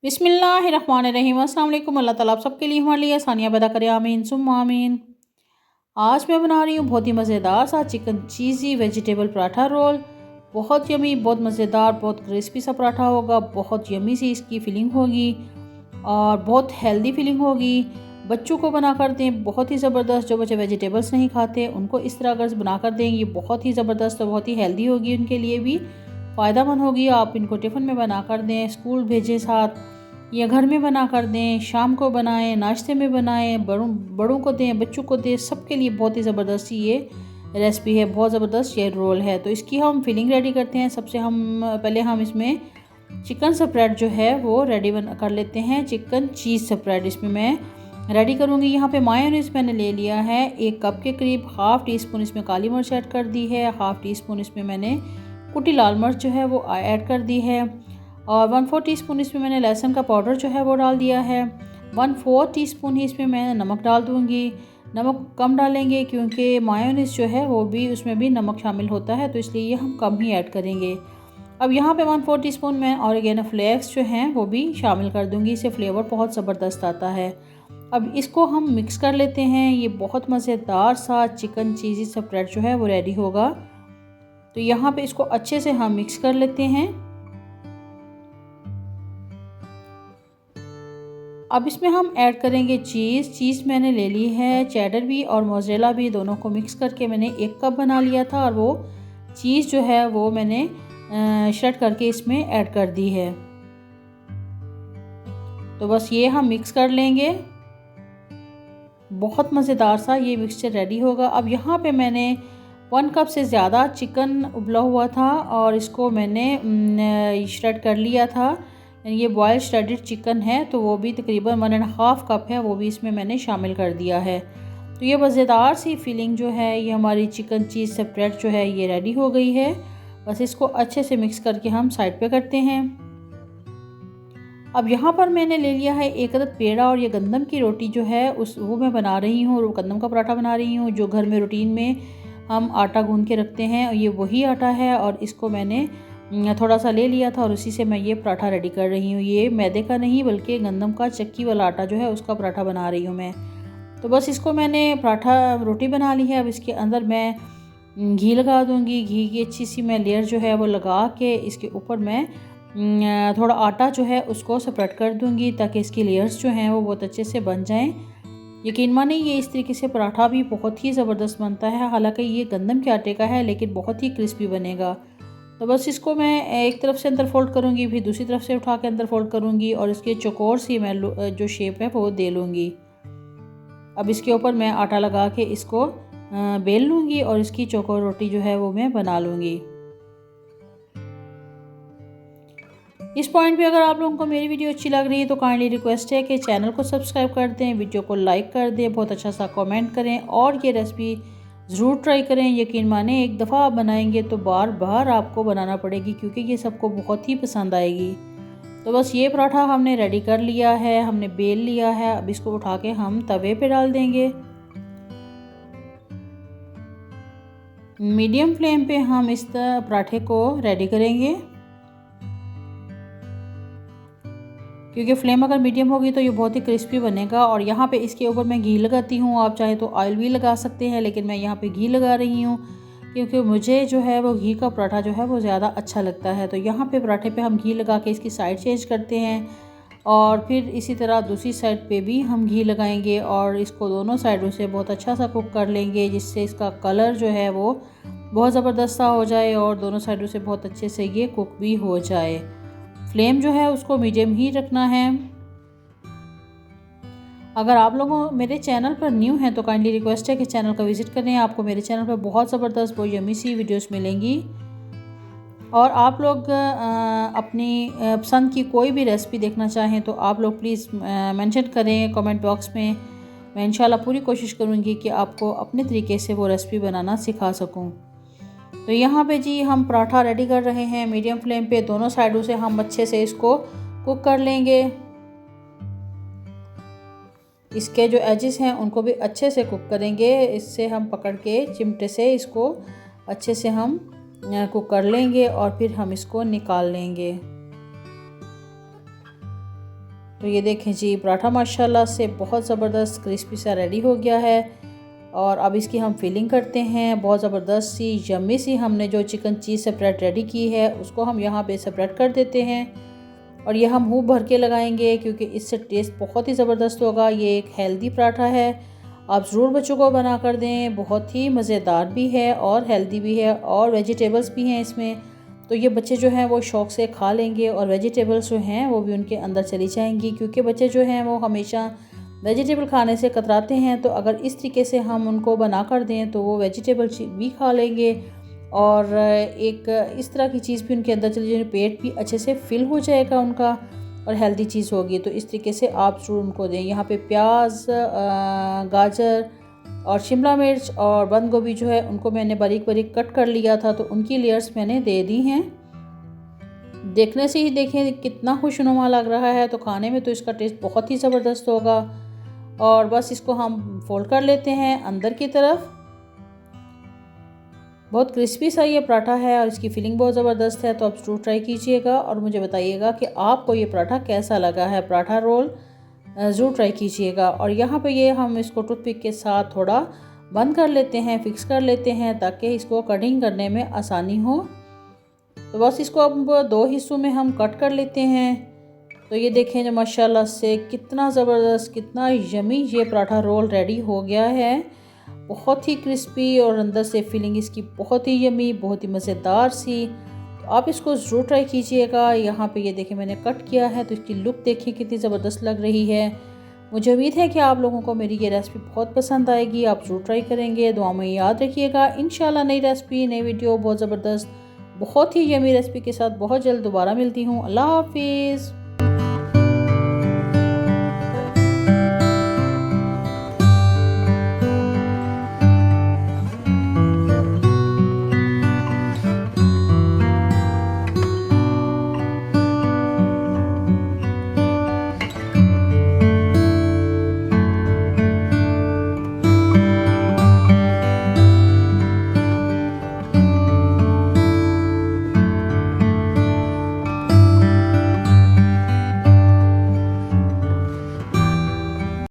बिस्मिल्लाहिर्रहमानिर्रहीम। अस्सलाम वालेकुम। अल्लाह ताला आप सबके लिए हमारे लिए आसानियाँ पैदा करे, आमीन सुम्मा आमीन। आज मैं बना रही हूँ बहुत ही मज़ेदार सा chicken cheesy vegetable paratha roll. बहुत यमी, बहुत मज़ेदार, बहुत क्रिस्पी सा पराठा होगा। बहुत यमी सी इसकी फीलिंग होगी और बहुत हेल्दी फीलिंग होगी। बच्चों को बना कर दें, बहुत ही ज़बरदस्त। जो बच्चे वेजिटेबल्स नहीं खाते उनको इस तरह अगर बना कर दें, ये बहुत ही ज़बरदस्त और बहुत ही हेल्दी होगी, उनके लिए भी फ़ायदेमंद होगी। आप इनको टिफ़िन में बना कर दें, स्कूल भेजें साथ, या घर में बना कर दें, शाम को बनाएं, नाश्ते में बनाएं, बड़ों को दें, बच्चों को दें, सबके लिए बहुत ही ज़बरदस्त ये रेसिपी है, बहुत ज़बरदस्त ये रोल है। तो इसकी हम फिलिंग रेडी करते हैं। सबसे पहले हम इसमें चिकन स्प्रेड जो है वो रेडी कर लेते हैं। चिकन चीज़ स्प्रेड इसमें मैं रेडी करूँगी। यहाँ पे मायोनीज़ मैंने ले लिया है 1 कप के करीब। हाफ़ टी स्पून इसमें काली मिर्च ऐड कर दी है। हाफ़ टी स्पून इसमें मैंने कुटी लाल मिर्च जो है वो ऐड कर दी है। और 1/4 टीस्पून इसमें मैंने लहसुन का पाउडर जो है वो डाल दिया है। 1/4 टीस्पून ही इसमें मैं नमक डाल दूँगी। नमक कम डालेंगे क्योंकि मायोनीज़ जो है वो भी, उसमें भी नमक शामिल होता है, तो इसलिए ये हम कम ही ऐड करेंगे। अब यहाँ पे 1/4 टीस्पून मैं ऑरिगेनो फ्लेक्स जो हैं वो भी शामिल कर दूँगी। इससे फ्लेवर बहुत ज़बरदस्त आता है। अब इसको हम मिक्स कर लेते हैं। ये बहुत मज़ेदार सा चिकन चीज़ी स्प्रेड जो है वो रेडी होगा। तो यहाँ पे इसको अच्छे से हम मिक्स कर लेते हैं। अब इसमें हम ऐड करेंगे चीज़ मैंने ले ली है चेडर भी और मोज़रेला भी, दोनों को मिक्स करके मैंने 1 कप बना लिया था और वो चीज़ जो है वो मैंने श्रेड करके इसमें ऐड कर दी है। तो बस ये हम मिक्स कर लेंगे। बहुत मज़ेदार सा ये मिक्सचर रेडी होगा। अब यहाँ पे मैंने 1 कप से ज़्यादा चिकन उबला हुआ था और इसको मैंने श्रेड कर लिया था। ये बॉयल श्रेडेड चिकन है, तो वो भी तकरीबन 1.5 कप है, वो भी इसमें मैंने शामिल कर दिया है। तो ये मज़ेदार सी फीलिंग जो है, ये हमारी चिकन चीज़ स्प्रेड जो है ये रेडी हो गई है। बस इसको अच्छे से मिक्स करके हम साइड पे करते हैं। अब यहाँ पर मैंने ले लिया है 1 अदद पेड़ा और ये गंदम की रोटी जो है वो मैं बना रही हूँ, और गंदम का पराठा बना रही हूँ जो घर में रूटीन में हम आटा गूंद के रखते हैं। ये वही आटा है और इसको मैंने थोड़ा सा ले लिया था और उसी से मैं ये पराठा रेडी कर रही हूँ। ये मैदे का नहीं बल्कि गंदम का चक्की वाला आटा जो है उसका पराठा बना रही हूँ मैं। तो बस इसको मैंने रोटी बना ली है। अब इसके अंदर मैं घी लगा दूँगी। घी की अच्छी सी मैं लेयर जो है वो लगा के इसके ऊपर मैं थोड़ा आटा जो है उसको स्प्रेड कर दूँगी ताकि इसकी लेयर्स जो हैं वो बहुत अच्छे से बन जाएँ। यकीन मानिए ये इस तरीके से पराठा भी बहुत ही ज़बरदस्त बनता है। हालांकि ये गंदम के आटे का है लेकिन बहुत ही क्रिस्पी बनेगा। तो बस इसको मैं एक तरफ से अंदर फोल्ड करूँगी, फिर दूसरी तरफ से उठा के अंदर फोल्ड करूँगी और इसके चौकोर सी मैं जो शेप है वो दे लूँगी। अब इसके ऊपर मैं आटा लगा के इसको बेल लूँगी और इसकी चौकोर रोटी जो है वो मैं बना लूँगी। इस पॉइंट पे अगर आप लोगों को मेरी वीडियो अच्छी लग रही है तो काइंडली रिक्वेस्ट है कि चैनल को सब्सक्राइब कर दें, वीडियो को लाइक कर दें, बहुत अच्छा सा कमेंट करें और ये रेसिपी ज़रूर ट्राई करें। यकीन माने एक दफ़ा आप बनाएंगे तो बार बार आपको बनाना पड़ेगी क्योंकि ये सबको बहुत ही पसंद आएगी। तो बस ये पराठा हमने रेडी कर लिया है, हमने बेल लिया है। अब इसको उठा के हम तवे पे डाल देंगे। मीडियम फ्लेम पे हम इस पराठे को रेडी करेंगे क्योंकि फ्लेम अगर मीडियम होगी तो ये बहुत ही क्रिस्पी बनेगा। और यहाँ पे इसके ऊपर मैं घी लगाती हूँ, आप चाहे तो ऑयल भी लगा सकते हैं, लेकिन मैं यहाँ पे घी लगा रही हूँ क्योंकि मुझे जो है वो घी का पराठा जो है वो ज़्यादा अच्छा लगता है। तो यहाँ पे पराठे पे हम घी लगा के इसकी साइड चेंज करते हैं और फिर इसी तरह दूसरी साइड पे भी हम घी लगाएंगे और इसको दोनों साइडों से बहुत अच्छा सा कुक कर लेंगे जिससे इसका कलर जो है वो बहुत ज़बरदस्त सा हो जाए और दोनों साइडों से बहुत अच्छे से ये कुक भी हो जाए। फ्लेम जो है उसको मीडियम ही रखना है। अगर आप लोगों मेरे चैनल पर न्यू हैं तो काइंडली रिक्वेस्ट है कि चैनल का विज़िट करें। आपको मेरे चैनल पर बहुत ज़बरदस्त, बहुत यमी सी वीडियोस मिलेंगी। और आप लोग अपनी पसंद की कोई भी रेसिपी देखना चाहें तो आप लोग प्लीज़ मेंशन करें कमेंट बॉक्स में। मैं इंशाल्लाह पूरी कोशिश करूँगी कि आपको अपने तरीके से वो रेसिपी बनाना सिखा सकूँ। तो यहाँ पे जी हम पराठा रेडी कर रहे हैं मीडियम फ्लेम पे। दोनों साइडों से हम अच्छे से इसको कुक कर लेंगे। इसके जो एजेस हैं उनको भी अच्छे से कुक करेंगे। इससे हम पकड़ के चिमटे से इसको अच्छे से हम कुक कर लेंगे और फिर हम इसको निकाल लेंगे। तो ये देखें जी, पराठा माशाल्लाह से बहुत ज़बरदस्त क्रिस्पी सा रेडी हो गया है। और अब इसकी हम फिलिंग करते हैं। बहुत ज़बरदस्त सी यम्मी सी हमने जो चिकन चीज़ सेपरेट रेडी की है उसको हम यहाँ पे सेपरेट कर देते हैं। और ये हम मुँह भर के लगाएंगे क्योंकि इससे टेस्ट बहुत ही ज़बरदस्त होगा। ये एक हेल्दी पराठा है, आप ज़रूर बच्चों को बना कर दें। बहुत ही मज़ेदार भी है और हेल्दी भी है और वेजिटेबल्स भी हैं इसमें, तो ये बच्चे जो हैं वो शौक़ से खा लेंगे और वेजिटेबल्स जो हैं वो भी उनके अंदर चली जाएंगी, क्योंकि बच्चे जो हैं वो हमेशा वेजिटेबल खाने से कतराते हैं। तो अगर इस तरीके से हम उनको बना कर दें तो वो वेजिटेबल भी खा लेंगे और एक इस तरह की चीज़ भी उनके अंदर चली जाएगी, पेट भी अच्छे से फिल हो जाएगा उनका और हेल्दी चीज़ होगी। तो इस तरीके से आप ज़रूर उनको दें। यहाँ पे प्याज, गाजर और शिमला मिर्च और बंद गोभी जो है उनको मैंने बारीक बारीक कट कर लिया था, तो उनकी लेयर्स मैंने दे दी हैं। देखने से ही देखें कितना खुशनुमा लग रहा है, तो खाने में तो इसका टेस्ट बहुत ही ज़बरदस्त होगा। और बस इसको हम फोल्ड कर लेते हैं अंदर की तरफ। बहुत क्रिस्पी सा ये पराठा है और इसकी फिलिंग बहुत ज़बरदस्त है, तो आप ज़रूर ट्राई कीजिएगा और मुझे बताइएगा कि आपको ये पराठा कैसा लगा है। पराठा रोल ज़रूर ट्राई कीजिएगा। और यहाँ पे ये हम इसको टूथपिक के साथ थोड़ा बंद कर लेते हैं, फिक्स कर लेते हैं ताकि इसको कटिंग करने में आसानी हो। तो बस इसको अब 2 हिस्सों में हम कट कर लेते हैं। तो ये देखें जो माशाल्लाह से कितना ज़बरदस्त, कितना यमी ये पराठा रोल रेडी हो गया है। बहुत ही क्रिस्पी और अंदर से फिलिंग इसकी बहुत ही यमी, बहुत ही मज़ेदार सी। तो आप इसको ज़रूर ट्राई कीजिएगा। यहाँ पे ये देखें मैंने कट किया है, तो इसकी लुक देखिए कितनी ज़बरदस्त लग रही है। मुझे उम्मीद है कि आप लोगों को मेरी ये रेसिपी बहुत पसंद आएगी, आप ज़रूर ट्राई करेंगे। दुआ में याद रखिएगा। इंशाल्लाह नई रेसिपी, नई वीडियो बहुत ज़बरदस्त, बहुत ही यमी रेसिपी के साथ बहुत जल्द दोबारा मिलती हूँ। अल्लाह हाफिज़।